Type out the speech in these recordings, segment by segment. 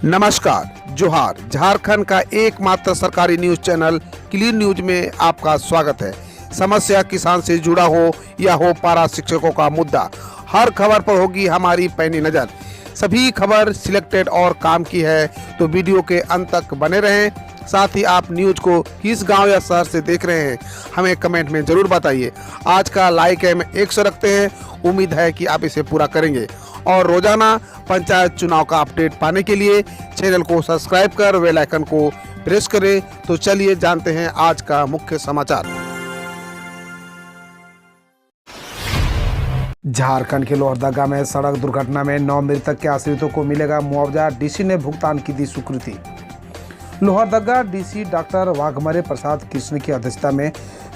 नमस्कार, जोहार। झारखंड का एकमात्र सरकारी न्यूज चैनल क्लीन न्यूज में आपका स्वागत है। समस्या किसान से जुड़ा हो या हो पारा शिक्षकों का मुद्दा, हर खबर पर होगी हमारी पैनी नज़र। सभी खबर सिलेक्टेड और काम की है, तो वीडियो के अंत तक बने रहें। साथ ही आप न्यूज को किस गांव या शहर से देख रहे हैं, हमें कमेंट में ज़रूर बताइए। आज का लाइक हम 100 रखते हैं, उम्मीद है कि आप इसे पूरा करेंगे। और रोजाना पंचायत चुनाव का अपडेट पाने के लिए चैनल को सब्सक्राइब कर बेल आइकन को प्रेस करें। तो चलिए जानते हैं आज का मुख्य समाचार। झारखंड के लोहरदगा में सड़क दुर्घटना में 9 मृतक के आश्रितों को मिलेगा मुआवजा, डीसी ने भुगतान की दी स्वीकृति। लोहरदगा डीसी डॉक्टर वाघमरे प्रसाद कृष्ण की अध्यक्षता में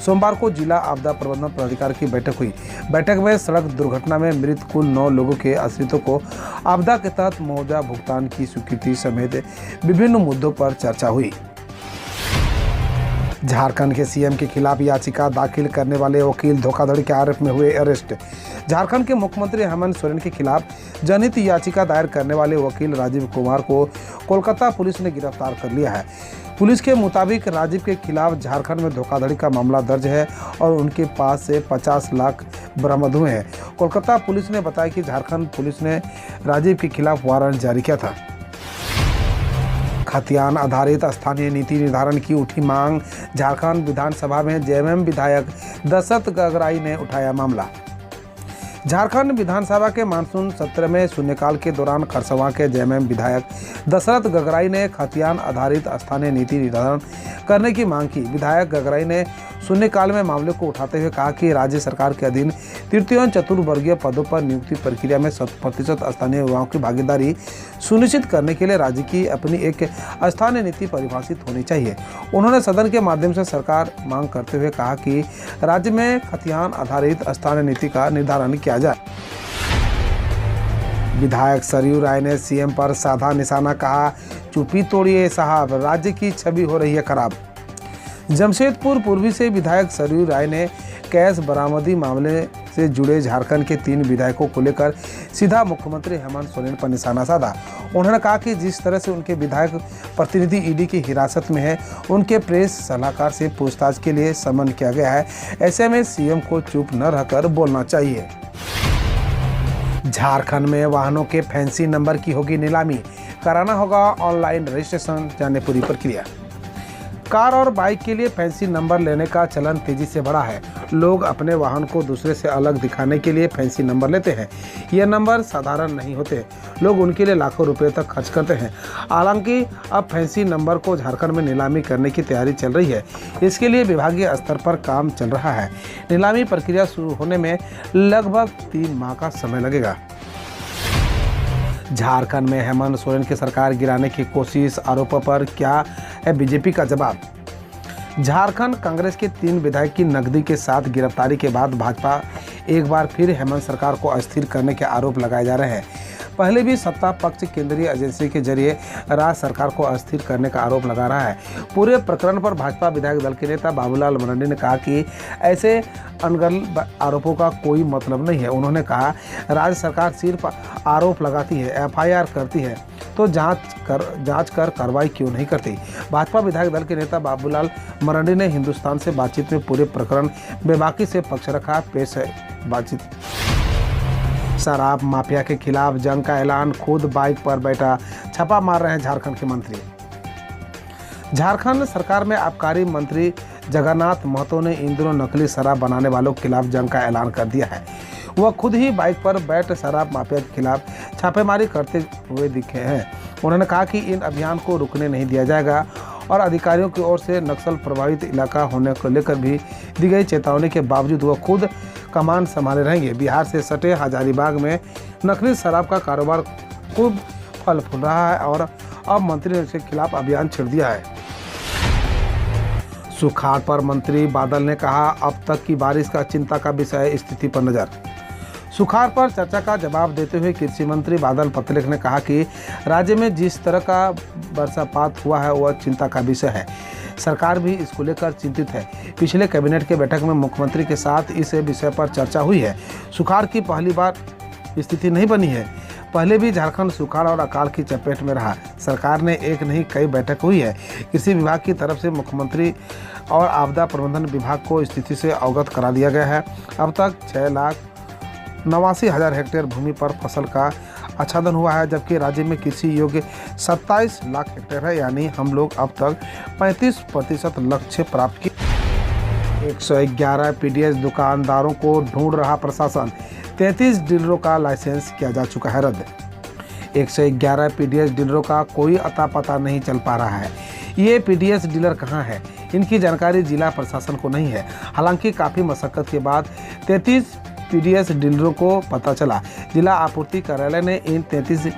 सोमवार को जिला आपदा प्रबंधन प्राधिकार की बैठक हुई। बैठक में सड़क दुर्घटना में मृत कुल 9 लोगों के आश्रितों को आपदा के तहत मुआवजा भुगतान की स्वीकृति समेत विभिन्न मुद्दों पर चर्चा हुई। झारखंड के सीएम के खिलाफ याचिका दाखिल करने वाले वकील धोखाधड़ी के आरोप में हुए अरेस्ट। झारखंड के मुख्यमंत्री हेमंत सोरेन के खिलाफ जनहित याचिका दायर करने वाले वकील राजीव कुमार को कोलकाता पुलिस ने गिरफ्तार कर लिया है। पुलिस के मुताबिक राजीव के खिलाफ झारखंड में धोखाधड़ी का मामला दर्ज है और उनके पास से 50 लाख बरामद हुए हैं। कोलकाता पुलिस ने बताया कि झारखंड पुलिस ने राजीव के खिलाफ वारंट जारी किया था। खतियान आधारित स्थानीय नीति निर्धारण की उठी मांग, झारखंड विधानसभा में जेएमएम विधायक दशरथ गगराई ने उठाया मामला। झारखंड विधानसभा के मानसून सत्र में शून्यकाल के दौरान खरसवां के जेएमएम विधायक दशरथ गगराई ने खतियान आधारित स्थानीय नीति निर्धारण करने की मांग की। विधायक गगराई ने शून्यकाल में मामले को उठाते हुए कहा कि राज्य सरकार के अधीन तृतीय और चतुर्वर्गीय पदों पर नियुक्ति प्रक्रिया में 100% स्थानीय युवाओं की भागीदारी सुनिश्चित करने के लिए राज्य की अपनी एक स्थानीय नीति परिभाषित होनी चाहिए। उन्होंने सदन के माध्यम से सरकार मांग करते हुए कहा कि राज्य में खतियान आधारित स्थानीय नीति का निर्धारण किया जाए। विधायक सरयू राय ने सीएम पर साधा निशाना, कहा चुप्पी तोड़िए साहब, राज्य की छवि हो रही है खराब। जमशेदपुर पूर्वी से विधायक सरयू राय ने कैश बरामदी मामले से जुड़े झारखंड के 3 विधायकों को लेकर सीधा मुख्यमंत्री हेमंत सोरेन पर निशाना साधा। उन्होंने कहा कि जिस तरह से उनके विधायक प्रतिनिधि ईडी की हिरासत में है, उनके प्रेस सलाहकार से पूछताछ के लिए समन किया गया है। ऐसे में सीएम को चुप न रहकर बोलना चाहिए। झारखंड में वाहनों के फैंसी नंबर की होगी नीलामी, कराना होगा ऑनलाइन रजिस्ट्रेशन, जाने पूरी प्रक्रिया। कार और बाइक के लिए फैंसी नंबर लेने का चलन तेजी से बढ़ा है। लोग अपने वाहन को दूसरे से अलग दिखाने के लिए फैंसी नंबर लेते हैं। ये नंबर साधारण नहीं होते, लोग उनके लिए लाखों रुपए तक खर्च करते हैं। हालांकि अब फैंसी नंबर को झारखंड में नीलामी करने की तैयारी चल रही है। इसके लिए विभागीय स्तर पर काम चल रहा है। नीलामी प्रक्रिया शुरू होने में लगभग 3 माह का समय लगेगा। झारखंड में हेमंत सोरेन की सरकार गिराने की कोशिश, आरोपों पर क्या है बीजेपी का जवाब। झारखंड कांग्रेस के 3 विधायक की नकदी के साथ गिरफ्तारी के बाद भाजपा एक बार फिर हेमंत सरकार को अस्थिर करने के आरोप लगाए जा रहे हैं। पहले भी सत्ता पक्ष केंद्रीय एजेंसी के जरिए राज्य सरकार को अस्थिर करने का आरोप लगा रहा है। पूरे प्रकरण पर भाजपा विधायक दल के नेता बाबूलाल मरांडी ने कहा कि ऐसे अनगढ़ आरोपों का कोई मतलब नहीं है। उन्होंने कहा राज्य सरकार सिर्फ आरोप लगाती है, एफआईआर करती है, तो जांच कर कार्रवाई क्यों नहीं करती। भाजपा विधायक दल के नेता बाबूलाल मरांडी ने हिंदुस्तान से बातचीत में पूरे प्रकरण बेबाकी से पक्ष रखा। पेश है बातचीत। शराब माफिया के खिलाफ जंग का ऐलान, खुद बाइक पर बैठा छापा मार रहे हैं झारखंड के मंत्री। झारखंड सरकार में आबकारी मंत्री जगन्नाथ महतो ने इन दिनों नकली शराब बनाने वालों के खिलाफ जंग का ऐलान कर दिया है। वह खुद ही बाइक पर बैठ शराब माफिया के खिलाफ छापेमारी करते हुए दिखे हैं। उन्होंने कहा कि इन अभियान को रुकने नहीं दिया जाएगा और अधिकारियों की ओर से नक्सल प्रभावित इलाका होने को लेकर भी दी गई चेतावनी के बावजूद वह खुद कमान संभाले रहेंगे। बिहार से सटे हजारीबाग में नकली शराब का कारोबार खूब फल फूल रहा है और अब मंत्री ने इसके खिलाफ अभियान छेड़ दिया है। सुखाड़ पर मंत्री बादल ने कहा, अब तक की बारिश का चिंता का विषय, स्थिति पर नजर। सुखाड़ पर चर्चा का जवाब देते हुए कृषि मंत्री बादल पत्रलेख ने कहा कि राज्य में जिस तरह का वर्षापात हुआ है वह चिंता का विषय है। सरकार भी इसको लेकर चिंतित है। पिछले कैबिनेट के बैठक में मुख्यमंत्री के साथ इस विषय पर चर्चा हुई है। सुखाड़ की पहली बार स्थिति नहीं बनी है। पहले भी झारखंड सुखाड़ और अकाल की चपेट में रहा। सरकार ने एक नहीं कई बैठक हुई है। कृषि विभाग की तरफ से मुख्यमंत्री और आपदा प्रबंधन विभाग को स्थिति से अवगत करा दिया गया है। अब तक 6,89,000 हेक्टेयर भूमि पर फसल का आच्छादन हुआ है, जबकि राज्य में कृषि योग्य 27 लाख हेक्टेयर है, यानी हम लोग अब तक 35% लक्ष्य प्राप्त किया। 111 पीडीएस दुकानदारों को ढूंढ रहा प्रशासन। 33 डीलरों का लाइसेंस किया जा चुका है रद्द। 111 पीडीएस डीलरों का कोई अता पता नहीं चल पा रहा है। ये पीडीएस डीलर कहां है, इनकी जानकारी जिला प्रशासन को नहीं है। हालांकि काफ़ी मशक्कत के बाद 33 पीडीएस डीलरों को पता चला। जिला आपूर्ति कार्यालय ने इन 33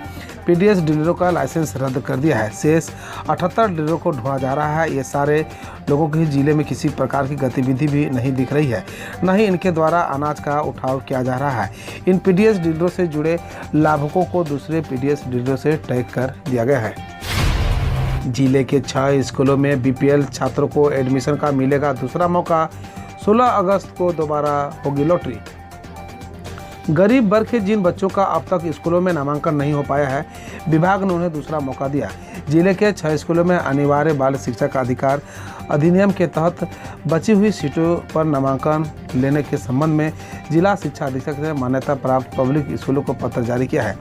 पीडीएस डीलरों का लाइसेंस रद्द कर दिया है। शेष 78 डीलरों को ढूंढा जा रहा है। ये सारे लोगों के जिले में किसी प्रकार की गतिविधि भी नहीं दिख रही है, न ही इनके द्वारा अनाज का उठाव किया जा रहा है। इन पीडीएस डीलरों से जुड़े लाभुकों को दूसरे पीडीएस डीलरों से टैग कर दिया गया है। जिले के 6 स्कूलों में बीपीएल छात्रों को एडमिशन का मिलेगा दूसरा मौका। 16 अगस्त को दोबारा होगी लॉटरी। गरीब वर्ग के जिन बच्चों का अब तक स्कूलों में नामांकन नहीं हो पाया है, विभाग ने उन्हें दूसरा मौका दिया। जिले के 6 स्कूलों में अनिवार्य बाल शिक्षा का अधिकार अधिनियम के तहत बची हुई सीटों पर नामांकन लेने के संबंध में जिला शिक्षा अधीक्षक ने मान्यता प्राप्त पब्लिक स्कूलों को पत्र जारी किया है।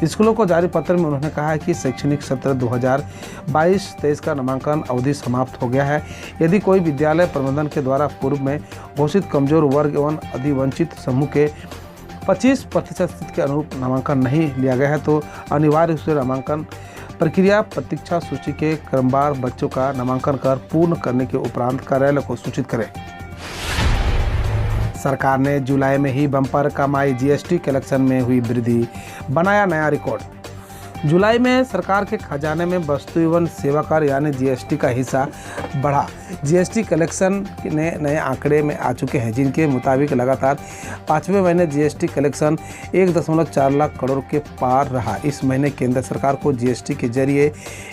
स्कूलों को जारी पत्र में उन्होंने कहा है कि शैक्षणिक सत्र 2022-23 का नामांकन अवधि समाप्त हो गया है। यदि कोई विद्यालय प्रबंधन के द्वारा पूर्व में घोषित कमजोर वर्ग एवं अधिवंचित समूह के 25% के अनुरूप नामांकन नहीं लिया गया है, तो अनिवार्य रूप से नामांकन प्रक्रिया प्रतीक्षा सूची के क्रमवार बच्चों का नामांकन कर पूर्ण करने के उपरांत कार्यालय को सूचित करें। सरकार ने जुलाई में ही बम्पर कमाई जीएसटी कलेक्शन में हुई वृद्धि, बनाया नया रिकॉर्ड। जुलाई में सरकार के खजाने में वस्तु एवं सेवा कर यानी जीएसटी का हिस्सा बढ़ा। जीएसटी कलेक्शन ने नए आंकड़े में आ चुके हैं, जिनके मुताबिक लगातार 5वें महीने जीएसटी कलेक्शन 1.4 लाख करोड़ के पार रहा। इस महीने केंद्र सरकार को जीएसटी के जरिए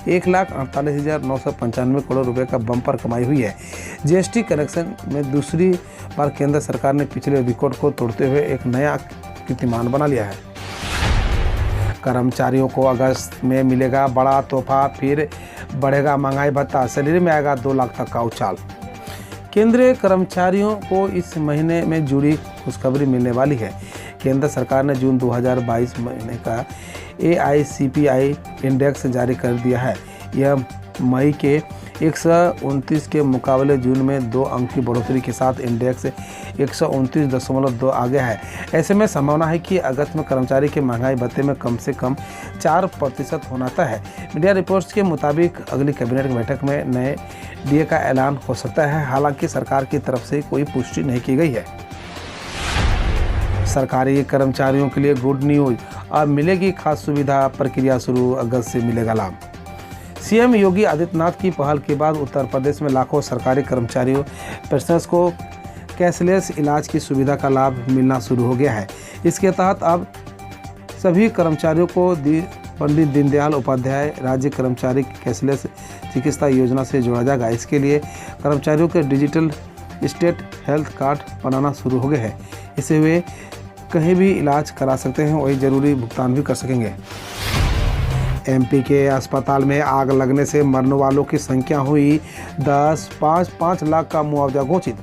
1,48,995 करोड़ रुपए का बम्पर कमाई हुई है। जीएसटी कलेक्शन में दूसरी बार केंद्र सरकार ने पिछले रिकॉर्ड को तोड़ते हुए एक नया कीर्तिमान बना लिया है। कर्मचारियों को अगस्त में मिलेगा बड़ा तोहफा, फिर बढ़ेगा महंगाई भत्ता, सैलरी में आएगा 2 लाख तक का उछाल। केंद्रीय कर्मचारियों को इस महीने में जुड़ी खुशखबरी मिलने वाली है। केंद्र सरकार ने जून 2022 महीने का AICPI इंडेक्स जारी कर दिया है। यह मई के 129 के मुकाबले जून में 2 अंक की बढ़ोतरी के साथ इंडेक्स 129.2 आ गया है। ऐसे में संभावना है कि अगस्त में कर्मचारी के महंगाई भत्ते में कम से कम 4% होना तय है। मीडिया रिपोर्ट्स के मुताबिक अगली कैबिनेट की बैठक में नए डीए का ऐलान हो सकता है। हालांकि सरकार की तरफ से कोई पुष्टि नहीं की गई है। सरकारी कर्मचारियों के लिए गुड न्यूज, अब मिलेगी खास सुविधा, प्रक्रिया शुरू, अगस्त से मिलेगा लाभ। सीएम योगी आदित्यनाथ की पहल के बाद उत्तर प्रदेश में लाखों सरकारी कर्मचारियों पेंशनर्स को कैशलेस इलाज की सुविधा का लाभ मिलना शुरू हो गया है। इसके तहत अब सभी कर्मचारियों को पंडित दीनदयाल उपाध्याय राज्य कर्मचारी कैशलेस चिकित्सा योजना से जोड़ा जाएगा। इसके लिए कर्मचारियों के डिजिटल स्टेट हेल्थ कार्ड बनाना शुरू हो गए हैं। इससे वे कहीं भी इलाज करा सकते हैं, वही जरूरी भुगतान भी कर सकेंगे। एमपी के अस्पताल में आग लगने से मरने वालों की संख्या हुई 10, 5 लाख का मुआवजा घोषित।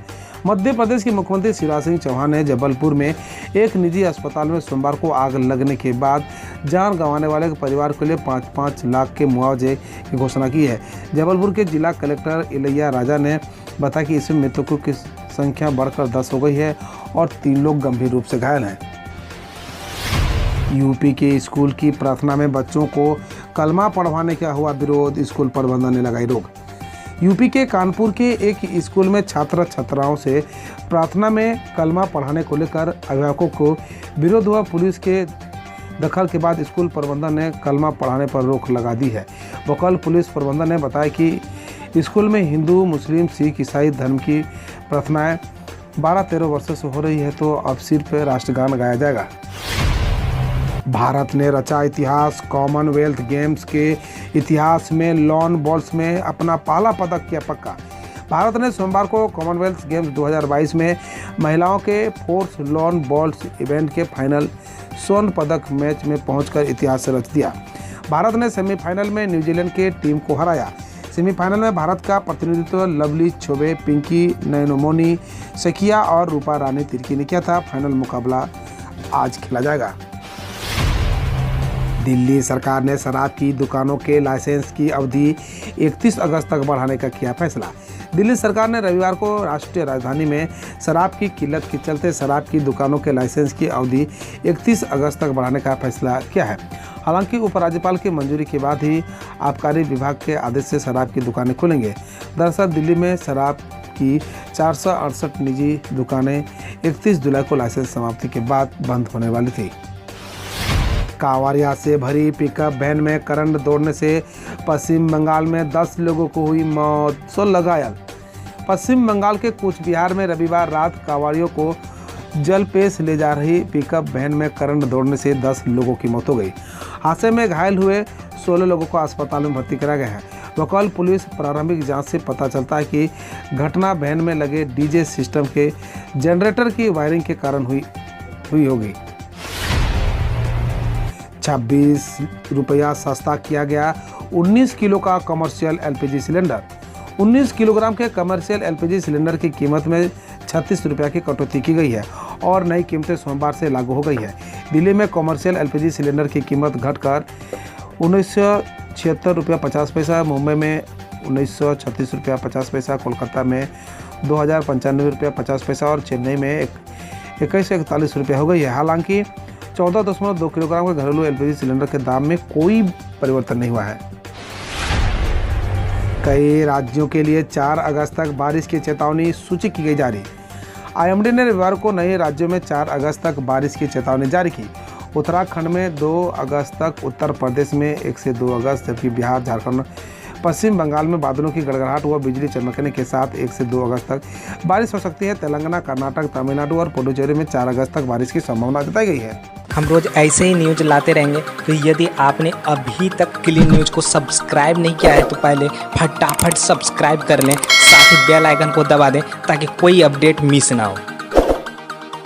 मध्य प्रदेश के मुख्यमंत्री शिवराज सिंह चौहान ने जबलपुर में एक निजी अस्पताल में सोमवार को आग लगने के बाद जान गंवाने वाले परिवार के लिए 5-5 लाख के मुआवजे की घोषणा की है। जबलपुर के जिला कलेक्टर इलैया राजा ने बताया कि इसमें मृतकों की संख्या बढ़कर 10 हो गई है और 3 लोग गंभीर रूप से घायल हैं। यूपी के स्कूल की प्रार्थना में बच्चों को कलमा पढ़वाने का हुआ विरोध, स्कूल प्रबंधन ने लगाई रोक। यूपी के कानपुर के एक स्कूल में छात्र छात्राओं से प्रार्थना में कलमा पढ़ाने को लेकर अभिभावकों को विरोध हुआ। पुलिस के दखल के बाद स्कूल प्रबंधन ने कलमा पढ़ाने पर रोक लगा दी है। भोपाल पुलिस प्रबंधन ने बताया कि स्कूल में हिंदू, मुस्लिम, सिख, ईसाई धर्म की प्रार्थनाएं 12-13 वर्षों से हो रही है, तो अब सिर्फ राष्ट्रगान गाया जाएगा। भारत ने रचा इतिहास, कॉमनवेल्थ गेम्स के इतिहास में लॉन बॉल्स में अपना पहला पदक किया पक्का। भारत ने सोमवार को कॉमनवेल्थ गेम्स 2022 में महिलाओं के फोर्स लॉन बॉल्स इवेंट के फाइनल स्वर्ण पदक मैच में पहुंचकर इतिहास रच दिया। भारत ने सेमीफाइनल में न्यूजीलैंड के टीम को हराया। सेमीफाइनल में भारत का प्रतिनिधित्व लवली चौबे, पिंकी नैनोमोनी सखिया और रूपा रानी तिर्की ने किया था। फाइनल मुकाबला आज खेला जाएगा। दिल्ली सरकार ने शराब की दुकानों के लाइसेंस की अवधि 31 अगस्त तक बढ़ाने का किया फैसला। दिल्ली सरकार ने रविवार को राष्ट्रीय राजधानी में शराब की किल्लत के चलते शराब की दुकानों के लाइसेंस की अवधि 31 अगस्त तक बढ़ाने का फैसला किया है। हालांकि उपराज्यपाल की मंजूरी के बाद ही आबकारी विभाग के आदेश से शराब की दुकानें खुलेंगे। दरअसल दिल्ली में शराब की 468 निजी दुकानें 31 जुलाई को लाइसेंस समाप्ति के बाद बंद होने वाली थी। कांवरिया से भरी पिकअप वैन में करंट दौड़ने से पश्चिम बंगाल में 10 लोगों को हुई मौत, 16 घायल। पश्चिम बंगाल के कूच बिहार में रविवार रात कांवरियों को जलपेश ले जा रही पिकअप वैन में करंट दौड़ने से 10 लोगों की मौत हो गई। हादसे में घायल हुए 16 लोगों को अस्पताल में भर्ती कराया गया है। लोकल पुलिस प्रारंभिक जांच से पता चलता है कि घटना वैन में लगे डीजे सिस्टम के जनरेटर की वायरिंग के कारण हुई होगी। 26 रुपया सस्ता किया गया 19 किलो का कमर्शियल एलपीजी सिलेंडर। 19 किलोग्राम के कमर्शियल एलपीजी सिलेंडर की कीमत में 36 रुपया की कटौती की गई है और नई कीमतें सोमवार से लागू हो गई है। दिल्ली में कमर्शियल एलपीजी सिलेंडर की कीमत घटकर 1976 रुपया 50 पैसा, मुंबई में 1936 रुपया 50 पैसा, कोलकाता में 2095 रुपया 50 पैसा और चेन्नई में 2141 रुपया हो गई है। हालांकि 14.2 किलोग्राम के घरेलू एलपीजी सिलेंडर के दाम में कोई परिवर्तन नहीं हुआ है। कई राज्यों के लिए 4 अगस्त तक बारिश की चेतावनी सूची की गई जारी। आईएमडी ने रविवार को नए राज्यों में 4 अगस्त तक बारिश की चेतावनी जारी की। उत्तराखंड में 2 अगस्त तक, उत्तर प्रदेश में 1 से 2 अगस्त, जबकि बिहार, झारखंड, पश्चिम बंगाल में बादलों की गड़गड़ाहट व बिजली चमकने के साथ 1 से 2 अगस्त तक बारिश हो सकती है। तेलंगाना, कर्नाटक, तमिलनाडु और पुडुचेरी में 4 अगस्त तक बारिश की संभावना जताई गई है। हम रोज ऐसे ही न्यूज लाते रहेंगे, तो यदि आपने अभी तक क्लीन न्यूज को सब्सक्राइब नहीं किया है तो पहले फटाफट सब्सक्राइब कर लें, साथ ही बेल आइकन को दबा दें ताकि कोई अपडेट मिस ना हो।